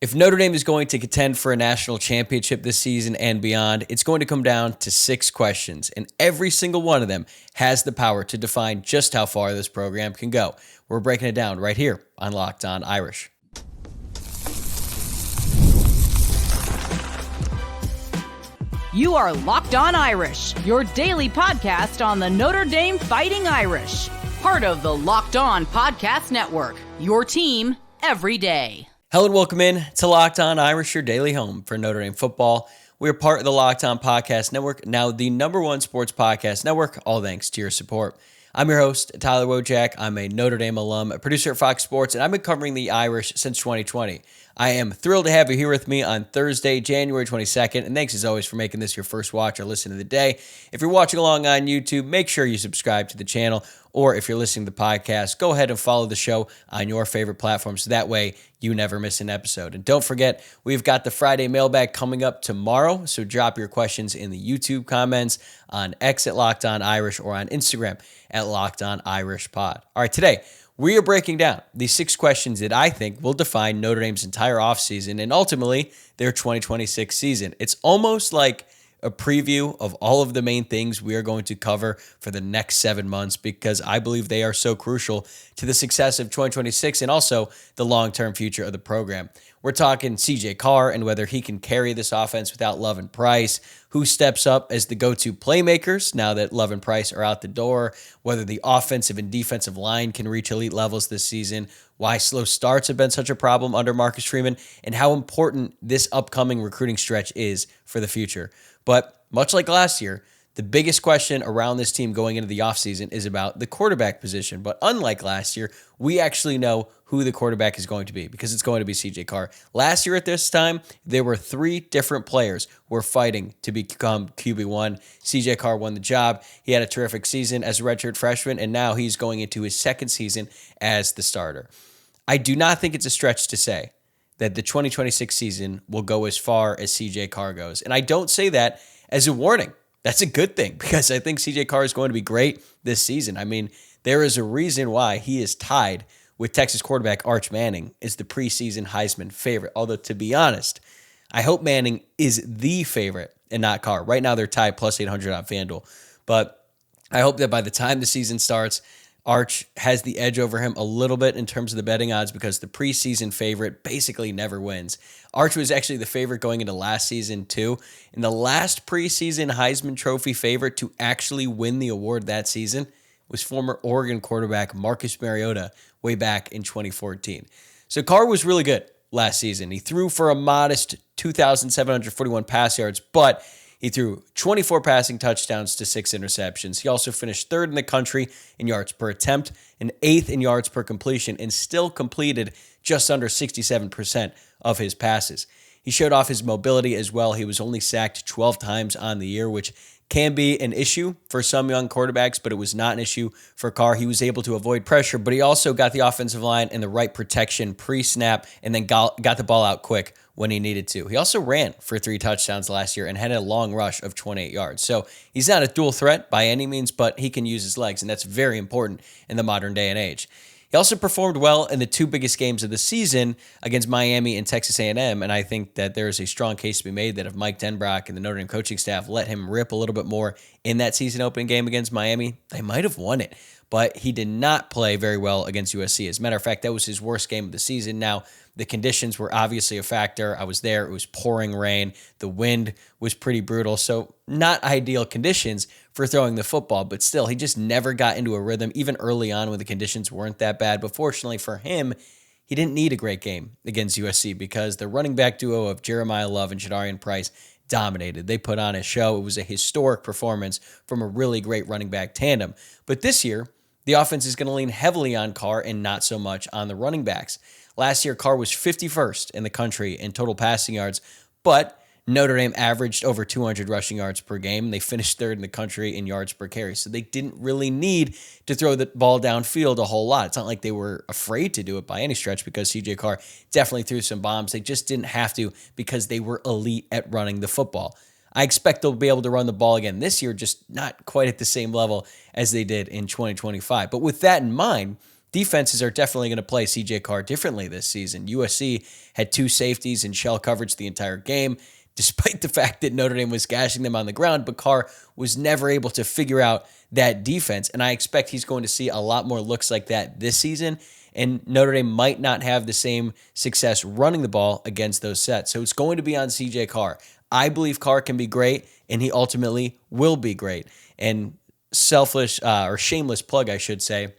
If Notre Dame is going to contend for a national championship this season and beyond, it's going to come down to 6 questions, and every single one of them has the power to define just how far this program can go. We're breaking it down right here on Locked On Irish. You are Locked On Irish, your daily podcast on the Notre Dame Fighting Irish. Part of the Locked On Podcast Network, your team every day. Hello and welcome in to Locked On Irish, your daily home for Notre Dame football. We're part of the Locked On Podcast Network, now the #1 sports podcast network, all thanks to your support. I'm your host, Tyler Wojciak. I'm a Notre Dame alum, a producer at Fox Sports, and I've been covering the Irish since 2020. I am thrilled to have you here with me on Thursday, January 22nd, and thanks as always for making this your first watch or listen of the day. If you're watching along on YouTube, make sure you subscribe to the channel, or if you're listening to the podcast, go ahead and follow the show on your favorite platform so that way you never miss an episode. And don't forget, we've got the Friday mailbag coming up tomorrow, so drop your questions in the YouTube comments, on X at Locked On Irish, or on Instagram at Locked On Irish Pod. All right, today, we are breaking down the 6 questions that I think will define Notre Dame's entire offseason and ultimately their 2026 season. It's almost like a preview of all of the main things we are going to cover for the next 7 months because I believe they are so crucial to the success of 2026 and also the long-term future of the program. We're talking CJ Carr and whether he can carry this offense without Love and Price, who steps up as the go-to playmakers now that Love and Price are out the door, whether the offensive and defensive line can reach elite levels this season, why slow starts have been such a problem under Marcus Freeman, and how important this upcoming recruiting stretch is for the future. But much like last year, the biggest question around this team going into the offseason is about the quarterback position. But unlike last year, we actually know who the quarterback is going to be because it's going to be CJ Carr. Last year at this time, there were 3 different players who were fighting to become QB1. CJ Carr won the job. He had a terrific season as a redshirt freshman, and now he's going into his 2nd season as the starter. I do not think it's a stretch to say that the 2026 season will go as far as CJ Carr goes. And I don't say that as a warning. That's a good thing because I think CJ Carr is going to be great this season. I mean, there is a reason why he is tied with Texas quarterback Arch Manning as the preseason Heisman favorite. Although, to be honest, I hope Manning is the favorite and not Carr. Right now, they're tied plus 800 on FanDuel. But I hope that by the time the season starts, Arch has the edge over him a little bit in terms of the betting odds because the preseason favorite basically never wins. Arch was actually the favorite going into last season too. And the last preseason Heisman Trophy favorite to actually win the award that season was former Oregon quarterback Marcus Mariota way back in 2014. So Carr was really good last season. He threw for a modest 2,741 pass yards, but he threw 24 passing touchdowns to 6 interceptions. He also finished 3rd in the country in yards per attempt and 8th in yards per completion and still completed just under 67% of his passes. He showed off his mobility as well. He was only sacked 12 times on the year, which can be an issue for some young quarterbacks, but it was not an issue for Carr. He was able to avoid pressure, but he also got the offensive line and the right protection pre-snap and then got the ball out quick when he needed to. He also ran for 3 touchdowns last year and had a long rush of 28 yards. So he's not a dual threat by any means, but he can use his legs, and that's very important in the modern day and age. He also performed well in the 2 biggest games of the season against Miami and Texas A&M, and I think that there is a strong case to be made that if Mike Denbrock and the Notre Dame coaching staff let him rip a little bit more in that season opening game against Miami, they might have won it. But he did not play very well against USC. As a matter of fact, that was his worst game of the season. Now, the conditions were obviously a factor. I was there. It was pouring rain. The wind was pretty brutal. So not ideal conditions for throwing the football, but still, he just never got into a rhythm, even early on when the conditions weren't that bad. But fortunately for him, he didn't need a great game against USC because the running back duo of Jeremiah Love and Jadarian Price dominated. They put on a show. It was a historic performance from a really great running back tandem. But this year, the offense is going to lean heavily on Carr and not so much on the running backs. Last year, Carr was 51st in the country in total passing yards, but Notre Dame averaged over 200 rushing yards per game. They finished 3rd in the country in yards per carry, so they didn't really need to throw the ball downfield a whole lot. It's not like they were afraid to do it by any stretch because CJ Carr definitely threw some bombs. They just didn't have to because they were elite at running the football. I expect they'll be able to run the ball again this year, just not quite at the same level as they did in 2025. But with that in mind, defenses are definitely going to play CJ Carr differently this season. USC had 2 safeties in shell coverage the entire game, despite the fact that Notre Dame was gashing them on the ground, but Carr was never able to figure out that defense. And I expect he's going to see a lot more looks like that this season. And Notre Dame might not have the same success running the ball against those sets. So it's going to be on CJ Carr. I believe Carr can be great, and he ultimately will be great. And shameless plug, I should say,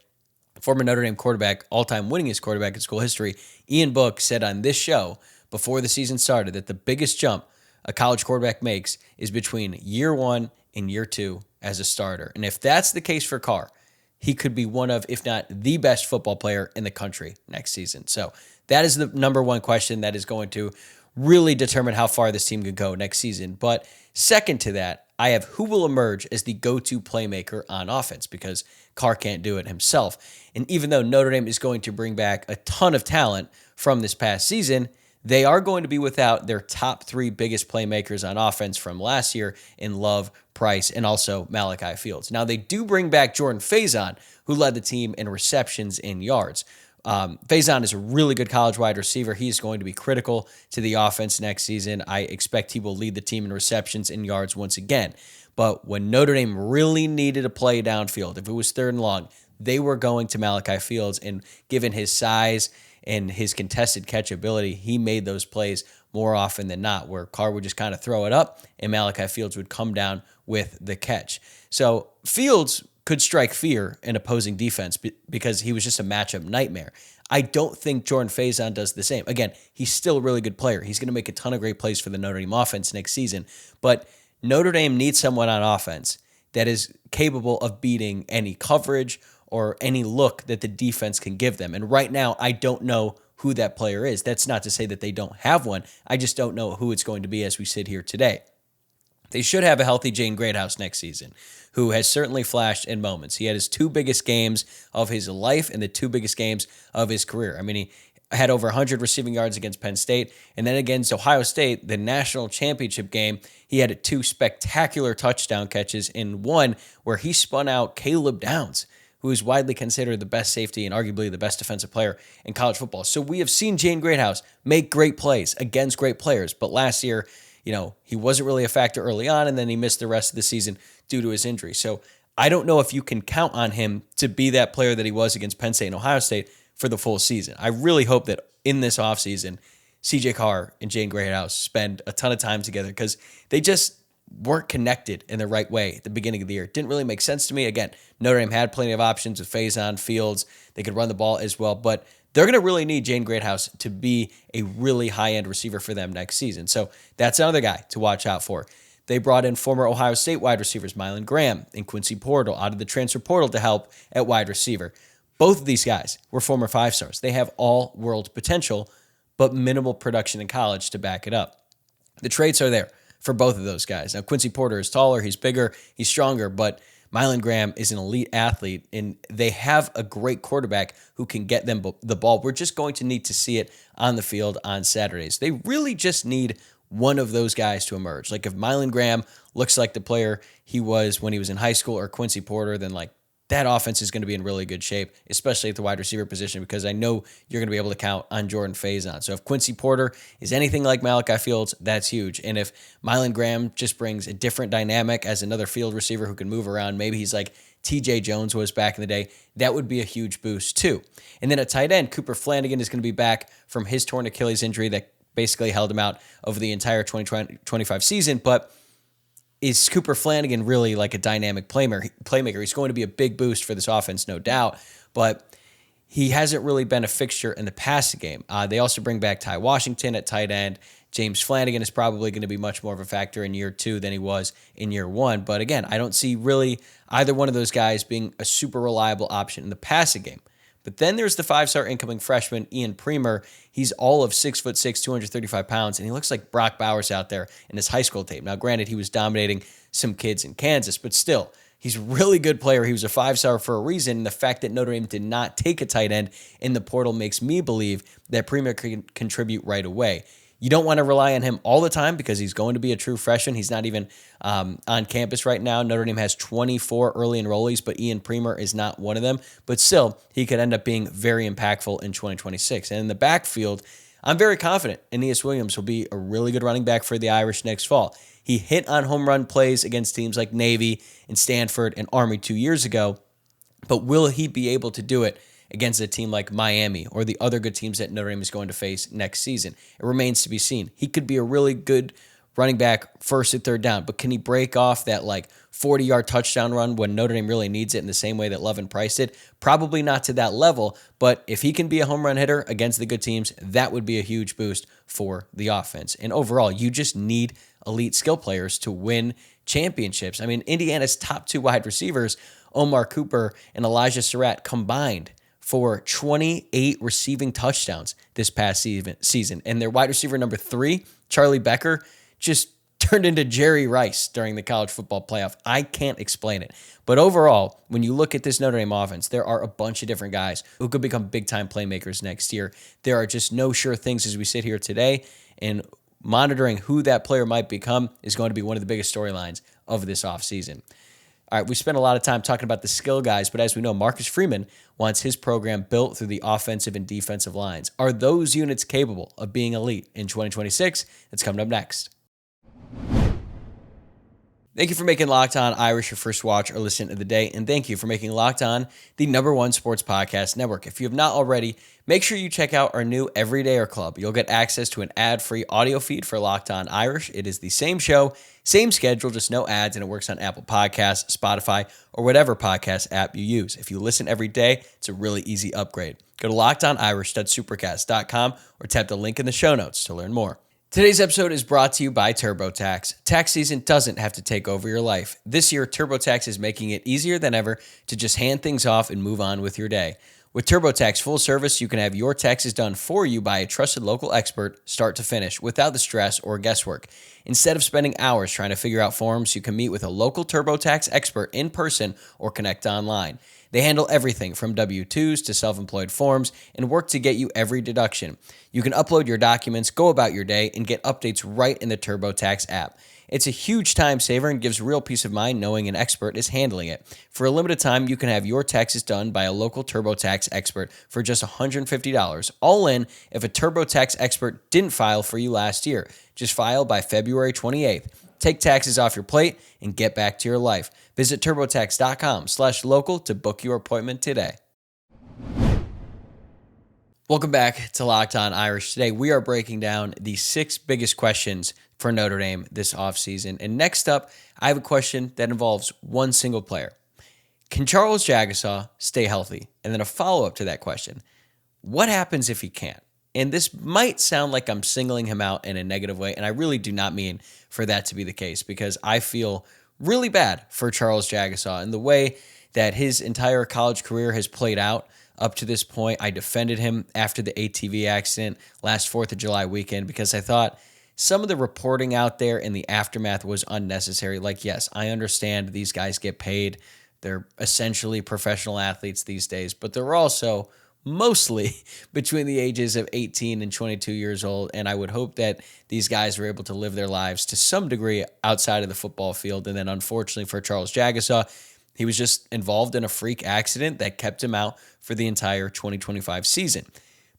former Notre Dame quarterback, all-time winningest quarterback in school history, Ian Book, said on this show before the season started that the biggest jump a college quarterback makes is between year 1 and year 2 as a starter. And if that's the case for Carr, he could be one of, if not the best football player in the country next season. So that is the number one question that is going to really determine how far this team could go next season. But second to that, I have who will emerge as the go-to playmaker on offense, because Carr can't do it himself. And even though Notre Dame is going to bring back a ton of talent from this past season, they are going to be without their top 3 biggest playmakers on offense from last year in Love, Price, and also Malachi Fields. Now, they do bring back Jordan Faison, who led the team in receptions and yards. Faison is a really good college wide receiver. He's going to be critical to the offense next season. I expect he will lead the team in receptions and yards once again. But when Notre Dame really needed a play downfield, if it was 3rd and long, they were going to Malachi Fields, and given his size and his contested catch ability, he made those plays more often than not, where Carr would just kind of throw it up and Malachi Fields would come down with the catch. So Fields could strike fear in opposing defense because he was just a matchup nightmare. I don't think Jordan Faison does the same. Again, he's still a really good player. He's going to make a ton of great plays for the Notre Dame offense next season, but Notre Dame needs someone on offense that is capable of beating any coverage or any look that the defense can give them. And right now, I don't know who that player is. That's not to say that they don't have one. I just don't know who it's going to be as we sit here today. They should have a healthy Jane Greathouse next season, who has certainly flashed in moments. He had his 2 biggest games of his life and the 2 biggest games of his career. I mean, he had over 100 receiving yards against Penn State, and then against Ohio State, the national championship game, he had 2 spectacular touchdown catches, in one where he spun out Caleb Downs, who is widely considered the best safety and arguably the best defensive player in college football. So we have seen Jane Greathouse make great plays against great players, but last year, he wasn't really a factor early on, and then he missed the rest of the season due to his injury. So I don't know if you can count on him to be that player that he was against Penn State and Ohio State for the full season. I really hope that in this offseason, CJ Carr and Jane Greathouse spend a ton of time together, because they just weren't connected in the right way at the beginning of the year. It didn't really make sense to me. Again, Notre Dame had plenty of options with Faison, Fields. They could run the ball as well, but they're going to really need Jane Greathouse to be a really high-end receiver for them next season. So that's another guy to watch out for. They brought in former Ohio State wide receivers Mylan Graham and Quincy Portal out of the transfer portal to help at wide receiver. Both of these guys were former 5-stars. They have all-world potential, but minimal production in college to back it up. The traits are there for both of those guys. Now, Quincy Porter is taller, he's bigger, he's stronger, but Mylan Graham is an elite athlete, and they have a great quarterback who can get them the ball. We're just going to need to see it on the field on Saturdays. They really just need one of those guys to emerge. Like if Mylan Graham looks like the player he was when he was in high school, or Quincy Porter, then that offense is going to be in really good shape, especially at the wide receiver position, because I know you're going to be able to count on Jordan Faison. So if Quincy Porter is anything like Malachi Fields, that's huge. And if Mylan Graham just brings a different dynamic as another field receiver who can move around, maybe he's like TJ Jones was back in the day, that would be a huge boost too. And then at tight end, Cooper Flanagan is going to be back from his torn Achilles injury that basically held him out over the entire 2025 season, but is Cooper Flanagan really like a dynamic playmaker? He's going to be a big boost for this offense, no doubt, but he hasn't really been a fixture in the passing game. They also bring back Ty Washington at tight end. James Flanagan is probably going to be much more of a factor in year 2 than he was in year 1. But again, I don't see really either one of those guys being a super reliable option in the passing game. But then there's the 5-star incoming freshman, Ian Premer. He's all of 6'6", 235 pounds, and he looks like Brock Bowers out there in his high school tape. Now, granted, he was dominating some kids in Kansas, but still, he's a really good player. He was a 5-star for a reason. The fact that Notre Dame did not take a tight end in the portal makes me believe that Premer can contribute right away. You don't want to rely on him all the time because he's going to be a true freshman. He's not even on campus right now. Notre Dame has 24 early enrollees, but Ian Premer is not one of them. But still, he could end up being very impactful in 2026. And in the backfield, I'm very confident Aeneas Williams will be a really good running back for the Irish next fall. He hit on home run plays against teams like Navy and Stanford and Army 2 years ago, but will he be able to do it against a team like Miami or the other good teams that Notre Dame is going to face next season? It remains to be seen. He could be a really good running back first and third down, but can he break off that 40-yard touchdown run when Notre Dame really needs it in the same way that Levin Price did? Probably not to that level, but if he can be a home run hitter against the good teams, that would be a huge boost for the offense. And overall, you just need elite skill players to win championships. I mean, Indiana's top 2 wide receivers, Omar Cooper and Elijah Surratt, combined for 28 receiving touchdowns this past season. And their wide receiver number 3, Charlie Becker, just turned into Jerry Rice during the college football playoff. I can't explain it. But overall, when you look at this Notre Dame offense, there are a bunch of different guys who could become big-time playmakers next year. There are just no sure things as we sit here today, and monitoring who that player might become is going to be one of the biggest storylines of this offseason. All right, we spent a lot of time talking about the skill guys, but as we know, Marcus Freeman wants his program built through the offensive and defensive lines. Are those units capable of being elite in 2026? That's coming up next. Thank you for making Locked On Irish your first watch or listen of the day, and thank you for making Locked On the #1 sports podcast network. If you have not already, make sure you check out our new Everydayer Club. You'll get access to an ad-free audio feed for Locked On Irish. It is the same show, same schedule, just no ads, and it works on Apple Podcasts, Spotify, or whatever podcast app you use. If you listen every day, it's a really easy upgrade. Go to lockedonirish.supercast.com or tap the link in the show notes to learn more. Today's episode is brought to you by TurboTax. Tax season doesn't have to take over your life. This year, TurboTax is making it easier than ever to just hand things off and move on with your day. With TurboTax full service, you can have your taxes done for you by a trusted local expert, start to finish, without the stress or guesswork. Instead of spending hours trying to figure out forms, you can meet with a local TurboTax expert in person or connect online. They handle everything from W-2s to self-employed forms and work to get you every deduction. You can upload your documents, go about your day, and get updates right in the TurboTax app. It's a huge time saver and gives real peace of mind knowing an expert is handling it. For a limited time, you can have your taxes done by a local TurboTax expert for just $150, all in if a TurboTax expert didn't file for you last year. Just file by February 28th. Take taxes off your plate and get back to your life. Visit TurboTax.com/local to book your appointment today. Welcome back to Locked On Irish. Today, we are breaking down the 6 biggest questions for Notre Dame this offseason. And next up, I have a question that involves one single player. Can Charles Jagusah stay healthy? And then a follow-up to that question. What happens if he can't? And this might sound like I'm singling him out in a negative way, and I really do not mean for that to be the case, because I feel really bad for Charles Jagusah and the way that his entire college career has played out up to this point. I defended him after the ATV accident last 4th of July weekend because I thought some of the reporting out there in the aftermath was unnecessary. Like, yes, I understand these guys get paid. They're essentially professional athletes these days, but they're also mostly between the ages of 18 and 22 years old, and I would hope that these guys were able to live their lives to some degree outside of the football field. And then unfortunately for Charles Jagusah, he was just involved in a freak accident that kept him out for the entire 2025 season.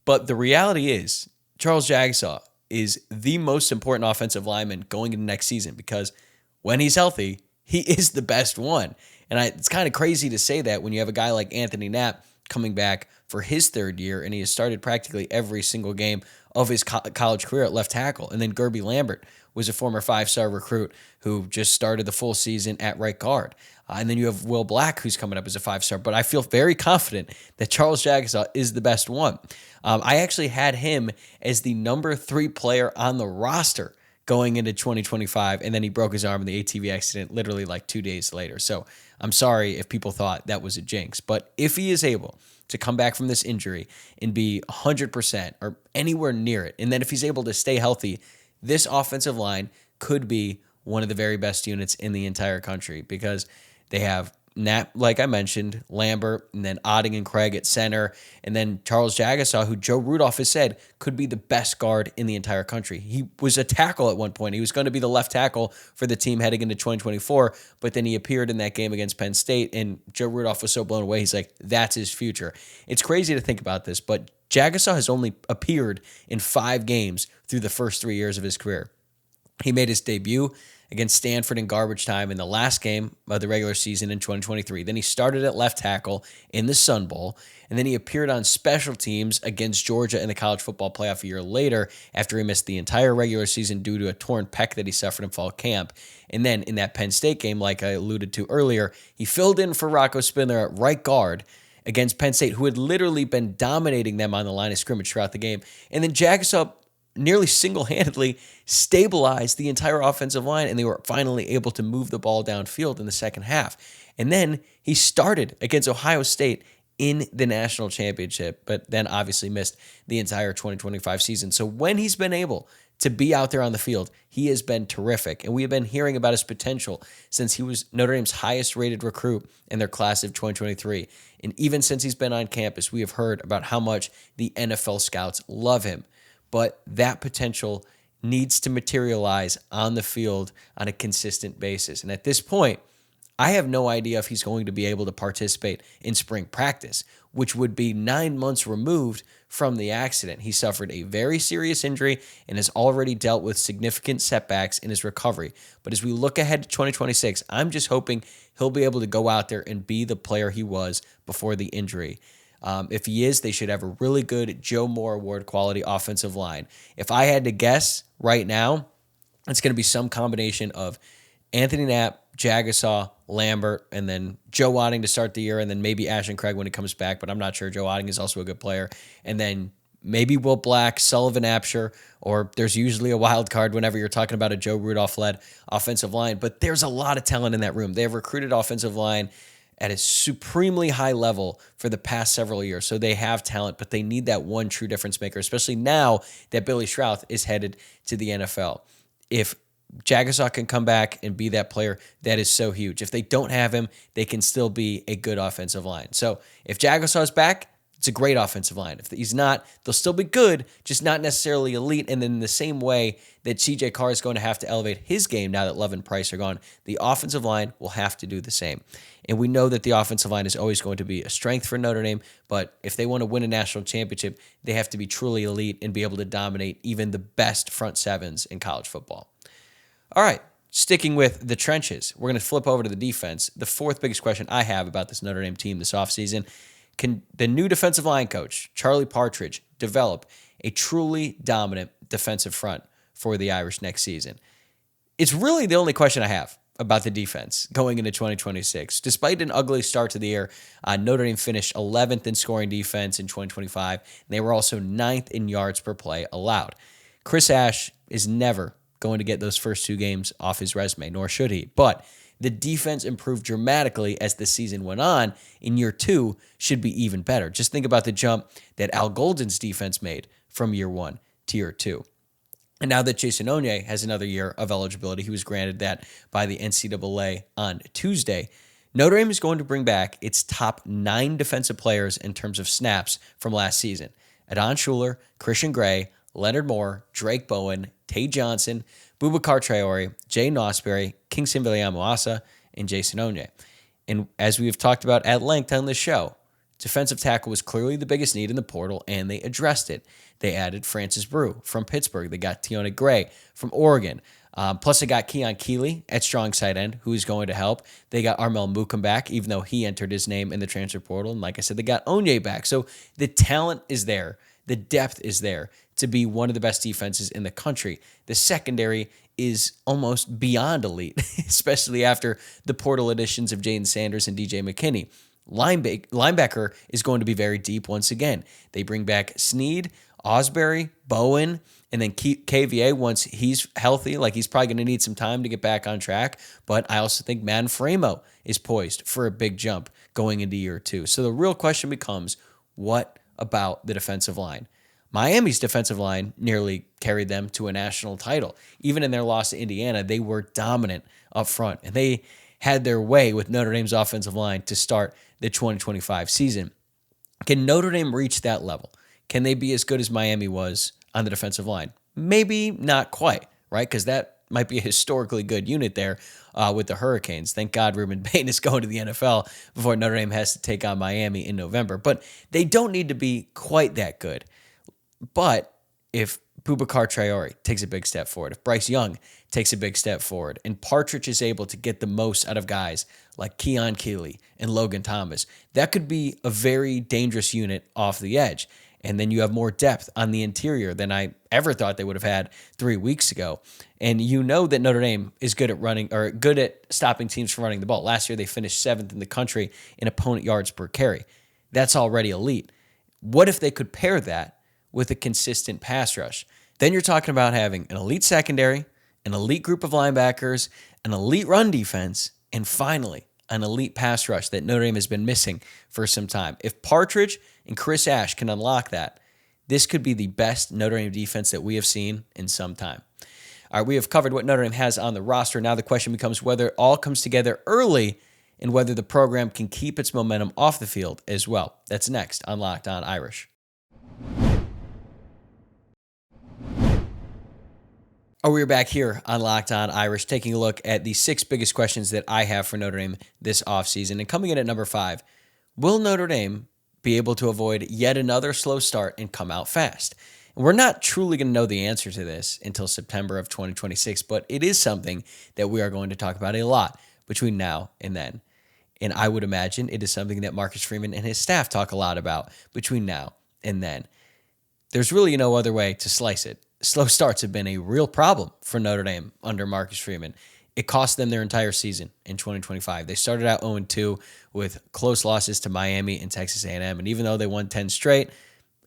But the reality is, Charles Jagusah is the most important offensive lineman going into next season because when he's healthy, he is the best one. And it's kind of crazy to say that when you have a guy like Anthony Knapp coming back for his 3rd year, and he has started practically every single game of his college career at left tackle. And then Gerby Lambert was a former 5-star recruit who just started the full season at right guard. And then you have Will Black, who's coming up as a 5-star. But I feel very confident that Charles Jagusah is the best one. I actually had him as the number 3 player on the roster going into 2025, and then he broke his arm in the ATV accident literally like 2 days later. So I'm sorry if people thought that was a jinx. But if he is able to come back from this injury and be 100% or anywhere near it, and then if he's able to stay healthy, this offensive line could be one of the very best units in the entire country because they have Nat, like I mentioned, Lambert, and then Otting and Craig at center, and then Charles Jagusah, who Joe Rudolph has said could be the best guard in the entire country. He was a tackle at one point. He was going to be the left tackle for the team heading into 2024, but then he appeared in that game against Penn State, and Joe Rudolph was so blown away. He's like, that's his future. It's crazy to think about this, but Jagusah has only appeared in 5 games through the first 3 years of his career. He made his debut against Stanford in garbage time in the last game of the regular season in 2023. Then he started at left tackle in the Sun Bowl, and then he appeared on special teams against Georgia in the college football playoff a year later after he missed the entire regular season due to a torn pec that he suffered in fall camp. And then in that Penn State game, like I alluded to earlier, he filled in for Rocco Spindler at right guard against Penn State, who had literally been dominating them on the line of scrimmage throughout the game. And then Jagusah nearly single-handedly stabilized the entire offensive line, and they were finally able to move the ball downfield in the second half. And then he started against Ohio State in the national championship, but then obviously missed the entire 2025 season. So when he's been able to be out there on the field, he has been terrific. And we have been hearing about his potential since he was Notre Dame's highest-rated recruit in their class of 2023. And even since he's been on campus, we have heard about how much the NFL scouts love him. But that potential needs to materialize on the field on a consistent basis. And at this point, I have no idea if he's going to be able to participate in spring practice, which would be 9 months removed from the accident. He suffered a very serious injury and has already dealt with significant setbacks in his recovery. But as we look ahead to 2026, I'm just hoping he'll be able to go out there and be the player he was before the injury. If he is, they should have a really good Joe Moore Award quality offensive line. If I had to guess right now, it's going to be some combination of Anthony Knapp, Jagusah, Lambert, and then Joe Otting to start the year, and then maybe Ashton Craig when he comes back, but I'm not sure. Joe Otting is also a good player. And then maybe Will Black, Sullivan Apsher, or there's usually a wild card whenever you're talking about a Joe Rudolph-led offensive line. But there's a lot of talent in that room. They have recruited offensive line at a supremely high level for the past several years. So they have talent, but they need that one true difference maker, especially now that Billy Schrauth is headed to the NFL. If Jagusah can come back and be that player, that is so huge. If they don't have him, they can still be a good offensive line. So if Jagusah is back, it's a great offensive line. If he's not, they'll still be good, just not necessarily elite. And then in the same way that CJ Carr is going to have to elevate his game now that Love and Price are gone, the offensive line will have to do the same. And we know that the offensive line is always going to be a strength for Notre Dame, but if they want to win a national championship, they have to be truly elite and be able to dominate even the best front sevens in college football. All right, sticking with the trenches, we're going to flip over to the defense. The fourth biggest question I have about this Notre Dame team this offseason: can the new defensive line coach, Charlie Partridge, develop a truly dominant defensive front for the Irish next season? It's really the only question I have about the defense going into 2026. Despite an ugly start to the year, Notre Dame finished 11th in scoring defense in 2025, and they were also 9th in yards per play allowed. Chris Ash is never going to get those first 2 games off his resume, nor should he. But the defense improved dramatically as the season went on. In year 2, should be even better. Just think about the jump that Al Golden's defense made from year 1 to year 2. And now that Jason Onye has another year of eligibility, he was granted that by the NCAA on Tuesday, Notre Dame is going to bring back its top 9 defensive players in terms of snaps from last season: Adon Schuler, Christian Gray, Leonard Moore, Drake Bowen, Tay Johnson, Boubacar Traore, Jay Nosberry, Kingston Viliamuasa, and Jason Onye. And as we have talked about at length on this show, defensive tackle was clearly the biggest need in the portal, and they addressed it. They added Francis Brew from Pittsburgh. They got Tione Gray from Oregon. Plus, they got Keon Keeley at strong side end, who is going to help. They got Armel Mukam back, even though he entered his name in the transfer portal. And like I said, they got Onye back. So the talent is there. The depth is there to be one of the best defenses in the country. The secondary is almost beyond elite, especially after the portal additions of Jaden Sanders and DJ McKinney. Linebacker is going to be very deep once again. They bring back Sneed, Osbury, Bowen, and then KVA once he's healthy. Like, he's probably going to need some time to get back on track. But I also think Man Framo is poised for a big jump going into year 2. So the real question becomes, what about the defensive line? Miami's defensive line nearly carried them to a national title. Even in their loss to Indiana, they were dominant up front. And they had their way with Notre Dame's offensive line to start the 2025 season. Can Notre Dame reach that level? Can they be as good as Miami was on the defensive line? Maybe not quite, right? Because that might be a historically good unit there with the Hurricanes. Thank God Ruben Payne is going to the NFL before Notre Dame has to take on Miami in November. But they don't need to be quite that good. But if Boubacar Traore takes a big step forward, if Bryce Young takes a big step forward, and Partridge is able to get the most out of guys like Keon Keeley and Logan Thomas, that could be a very dangerous unit off the edge. And then you have more depth on the interior than I ever thought they would have had 3 weeks ago. And you know that Notre Dame is good at running or good at stopping teams from running the ball. Last year, they finished 7th in the country in opponent yards per carry. That's already elite. What if they could pair that with a consistent pass rush? Then you're talking about having an elite secondary, an elite group of linebackers, an elite run defense, and finally, an elite pass rush that Notre Dame has been missing for some time. If Partridge and Chris Ash can unlock that, this could be the best Notre Dame defense that we have seen in some time. All right, we have covered what Notre Dame has on the roster. Now the question becomes whether it all comes together early and whether the program can keep its momentum off the field as well. That's next on Locked On Irish. We're back here on Locked On Irish, taking a look at the 6 biggest questions that I have for Notre Dame this offseason. And coming in at number 5, will Notre Dame be able to avoid yet another slow start and come out fast? And we're not truly going to know the answer to this until September of 2026, but it is something that we are going to talk about a lot between now and then. And I would imagine it is something that Marcus Freeman and his staff talk a lot about between now and then. There's really no other way to slice it. Slow starts have been a real problem for Notre Dame under Marcus Freeman. It cost them their entire season in 2025. They started out 0-2 with close losses to Miami and Texas A&M, and even though they won 10 straight,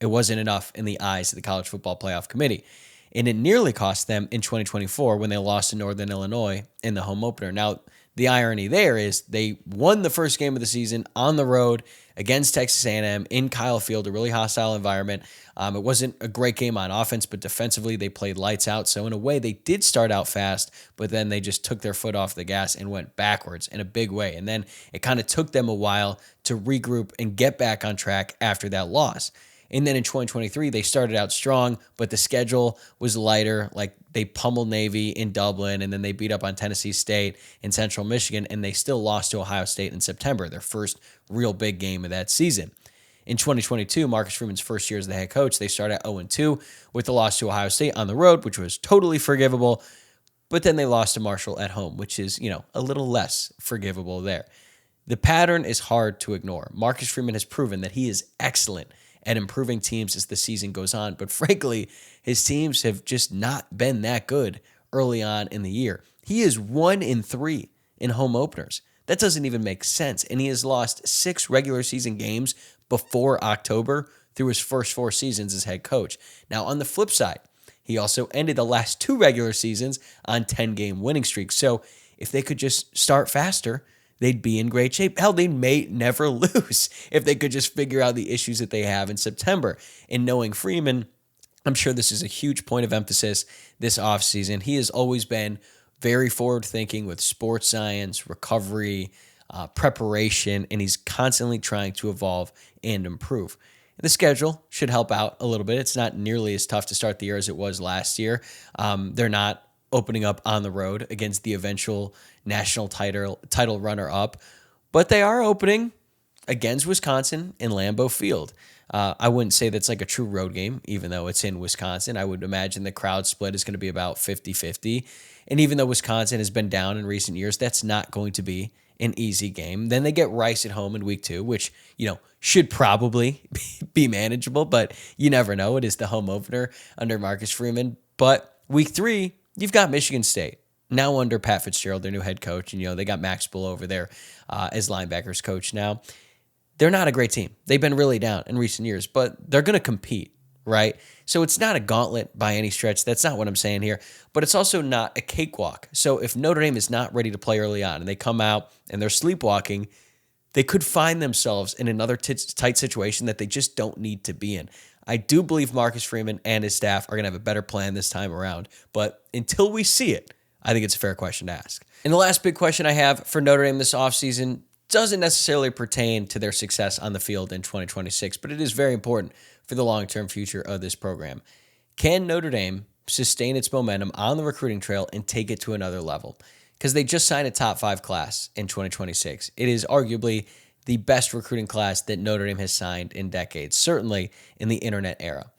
it wasn't enough in the eyes of the College Football Playoff Committee. And it nearly cost them in 2024 when they lost to Northern Illinois in the home opener. Now, the irony there is they won the first game of the season on the road against Texas A&M in Kyle Field, a really hostile environment. It wasn't a great game on offense, but defensively they played lights out. So in a way, they did start out fast, but then they just took their foot off the gas and went backwards in a big way. And then it kind of took them a while to regroup and get back on track after that loss. And then in 2023, they started out strong, but the schedule was lighter. Like they pummeled Navy in Dublin, and then they beat up on Tennessee State in Central Michigan, and they still lost to Ohio State in September, their first real big game of that season. In 2022, Marcus Freeman's first year as the head coach, they started at 0-2 with the loss to Ohio State on the road, which was totally forgivable. But then they lost to Marshall at home, which is, a little less forgivable there. The pattern is hard to ignore. Marcus Freeman has proven that he is excellent at improving teams as the season goes on. But frankly, his teams have just not been that good early on in the year. He is 1-3 in home openers. That doesn't even make sense. And he has lost 6 regular season games before October through his first 4 seasons as head coach. Now, on the flip side, he also ended the last 2 regular seasons on 10-game winning streaks. So if they could just start faster, they'd be in great shape. Hell, they may never lose if they could just figure out the issues that they have in September. And knowing Freeman, I'm sure this is a huge point of emphasis this offseason. He has always been very forward-thinking with sports science, recovery, preparation, and he's constantly trying to evolve and improve. The schedule should help out a little bit. It's not nearly as tough to start the year as it was last year. They're not opening up on the road against the eventual national title runner-up, but they are opening against Wisconsin in Lambeau Field. I wouldn't say that's like a true road game, even though it's in Wisconsin. I would imagine the crowd split is going to be about 50-50. And even though Wisconsin has been down in recent years, that's not going to be an easy game. Then they get Rice at home in week 2, which, should probably be manageable, but you never know. It is the home opener under Marcus Freeman. But week 3, you've got Michigan State, now under Pat Fitzgerald, their new head coach. And, they got Max Bull over there as linebackers coach now. They're not a great team. They've been really down in recent years, but they're going to compete, right? So it's not a gauntlet by any stretch. That's not what I'm saying here. But it's also not a cakewalk. So if Notre Dame is not ready to play early on and they come out and they're sleepwalking, they could find themselves in another tight situation that they just don't need to be in. I do believe Marcus Freeman and his staff are going to have a better plan this time around. But until we see it, I think it's a fair question to ask. And the last big question I have for Notre Dame this offseason doesn't necessarily pertain to their success on the field in 2026, but it is very important for the long-term future of this program. Can Notre Dame sustain its momentum on the recruiting trail and take it to another level? Because they just signed a top 5 class in 2026. It is arguably the best recruiting class that Notre Dame has signed in decades, certainly in the internet era.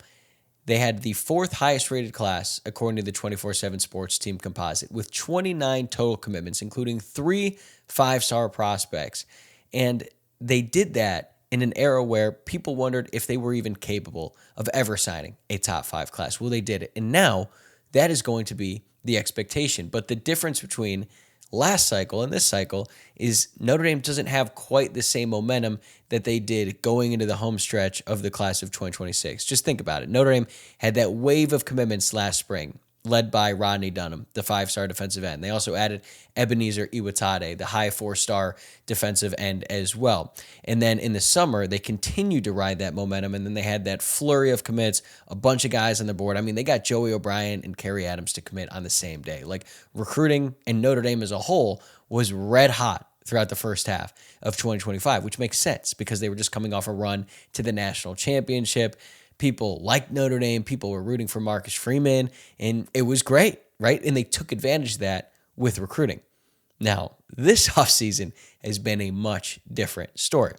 They had the 4th highest rated class according to the 24/7 Sports Team composite, with 29 total commitments, including 3 5-star prospects. And they did that in an era where people wondered if they were even capable of ever signing a top 5 class. Well, they did it. And now that is going to be the expectation. But the difference between last cycle and this cycle is Notre Dame doesn't have quite the same momentum that they did going into the home stretch of the class of 2026. Just think about it. Notre Dame had that wave of commitments last spring, led by Rodney Dunham, the 5-star defensive end. They also added Ebenezer Iwatade, the high 4-star defensive end as well. And then in the summer, they continued to ride that momentum, and then they had that flurry of commits, a bunch of guys on the board. I mean, they got Joey O'Brien and Kerry Adams to commit on the same day. Like, recruiting in Notre Dame as a whole was red hot throughout the first half of 2025, which makes sense because they were just coming off a run to the national championship. People liked Notre Dame. People were rooting for Marcus Freeman, and it was great, right? And they took advantage of that with recruiting. Now, this offseason has been a much different story.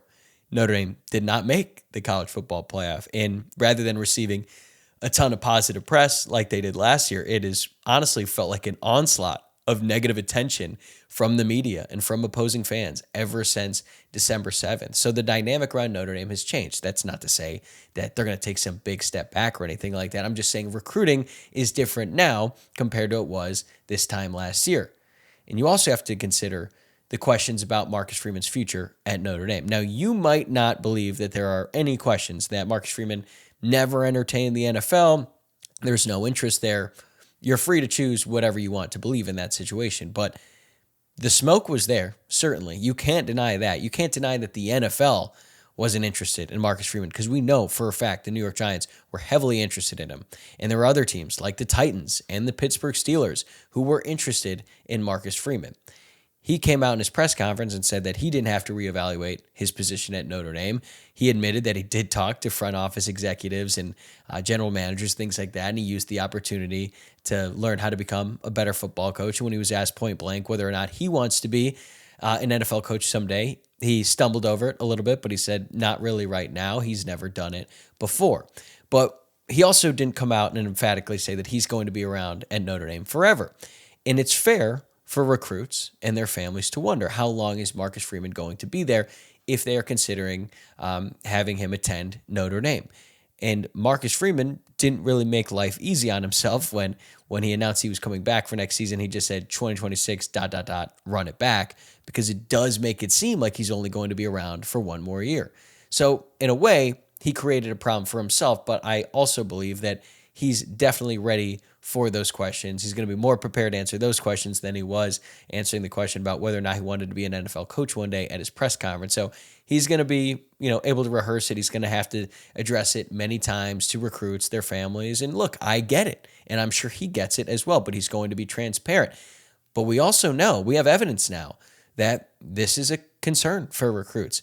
Notre Dame did not make the college football playoff, and rather than receiving a ton of positive press like they did last year, it has honestly felt like an onslaught of negative attention from the media and from opposing fans ever since December 7th. So the dynamic around Notre Dame has changed. That's not to say that they're going to take some big step back or anything like that. I'm just saying recruiting is different now compared to it was this time last year. And you also have to consider the questions about Marcus Freeman's future at Notre Dame. Now, you might not believe that there are any questions that Marcus Freeman never entertained the NFL. There's no interest there. You're free to choose whatever you want to believe in that situation, but the smoke was there, certainly. You can't deny that. You can't deny that the NFL wasn't interested in Marcus Freeman because we know for a fact the New York Giants were heavily interested in him. And there were other teams like the Titans and the Pittsburgh Steelers who were interested in Marcus Freeman. He came out in his press conference and said that he didn't have to reevaluate his position at Notre Dame. He admitted that he did talk to front office executives and general managers, things like that, and he used the opportunity to learn how to become a better football coach. And when he was asked point blank whether or not he wants to be an NFL coach someday, he stumbled over it a little bit, but he said not really right now. He's never done it before. But he also didn't come out and emphatically say that he's going to be around at Notre Dame forever. And it's fair for recruits and their families to wonder how long is Marcus Freeman going to be there if they are considering having him attend Notre Dame. And Marcus Freeman didn't really make life easy on himself when he announced he was coming back for next season. He just said 2026, ... run it back, because it does make it seem like he's only going to be around for one more year. So in a way, he created a problem for himself, but I also believe that he's definitely ready for those questions. He's going to be more prepared to answer those questions than he was answering the question about whether or not he wanted to be an NFL coach one day at his press conference. So he's going to be, able to rehearse it. He's going to have to address it many times to recruits, their families. And look, I get it. And I'm sure he gets it as well, but he's going to be transparent. But we also know, we have evidence now that this is a concern for recruits.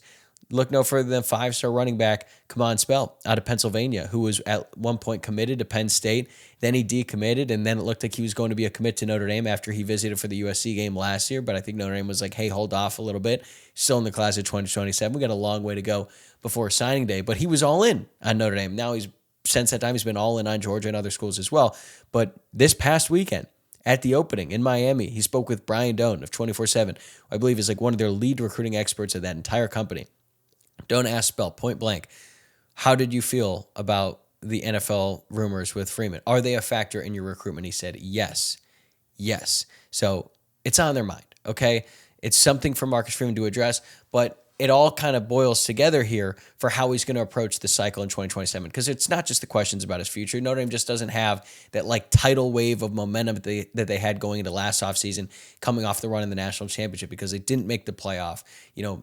Look no further than 5-star running back Kamon Spell out of Pennsylvania, who was at one point committed to Penn State. Then he decommitted, and then it looked like he was going to be a commit to Notre Dame after he visited for the USC game last year. But I think Notre Dame was like, hey, hold off a little bit. Still in the class of 2027. We got a long way to go before signing day. But he was all in on Notre Dame. Now since that time, he's been all in on Georgia and other schools as well. But this past weekend, at the opening in Miami, he spoke with Brian Doan of 24/7, I believe is like one of their lead recruiting experts of that entire company. Don't ask Spell point blank, how did you feel about the NFL rumors with Freeman? Are they a factor in your recruitment? He said, yes. So it's on their mind, okay? It's something for Marcus Freeman to address, but it all kind of boils together here for how he's going to approach the cycle in 2027, because it's not just the questions about his future. Notre Dame just doesn't have that tidal wave of momentum that they had going into last offseason, coming off the run in the national championship, because they didn't make the playoff.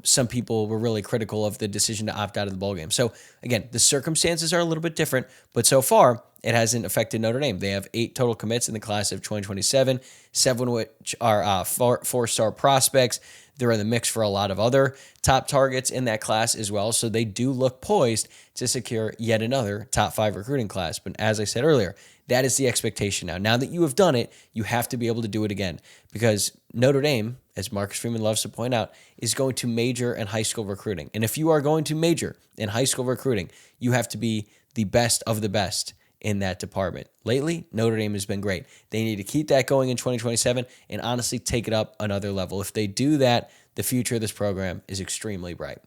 Some people were really critical of the decision to opt out of the bowl game. So again, the circumstances are a little bit different, but so far it hasn't affected Notre Dame. They have 8 total commits in the class of 2027, 7 which are four-star prospects. They're in the mix for a lot of other top targets in that class as well. So they do look poised to secure yet another top 5 recruiting class. But as I said earlier, that is the expectation now. Now that you have done it, you have to be able to do it again, because Notre Dame, as Marcus Freeman loves to point out, is going to major in high school recruiting. And if you are going to major in high school recruiting, you have to be the best of the best in that department. Lately, Notre Dame has been great. They need to keep that going in 2027 and honestly take it up another level. If they do that, the future of this program is extremely bright.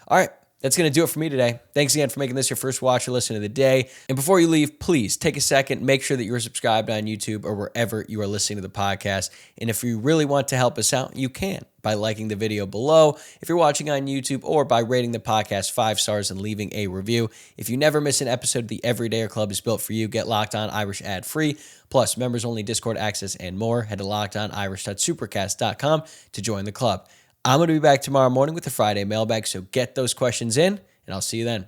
All right, that's going to do it for me today. Thanks again for making this your first watch or listen of the day. And before you leave, please take a second, make sure that you're subscribed on YouTube or wherever you are listening to the podcast. And if you really want to help us out, you can by liking the video below if you're watching on YouTube, or by rating the podcast 5 stars and leaving a review. If you never miss an episode, the Everydayer Club is built for you. Get Locked On Irish ad-free, plus members-only Discord access and more. Head to lockedonirish.supercast.com to join the club. I'm going to be back tomorrow morning with the Friday mailbag, so get those questions in, and I'll see you then.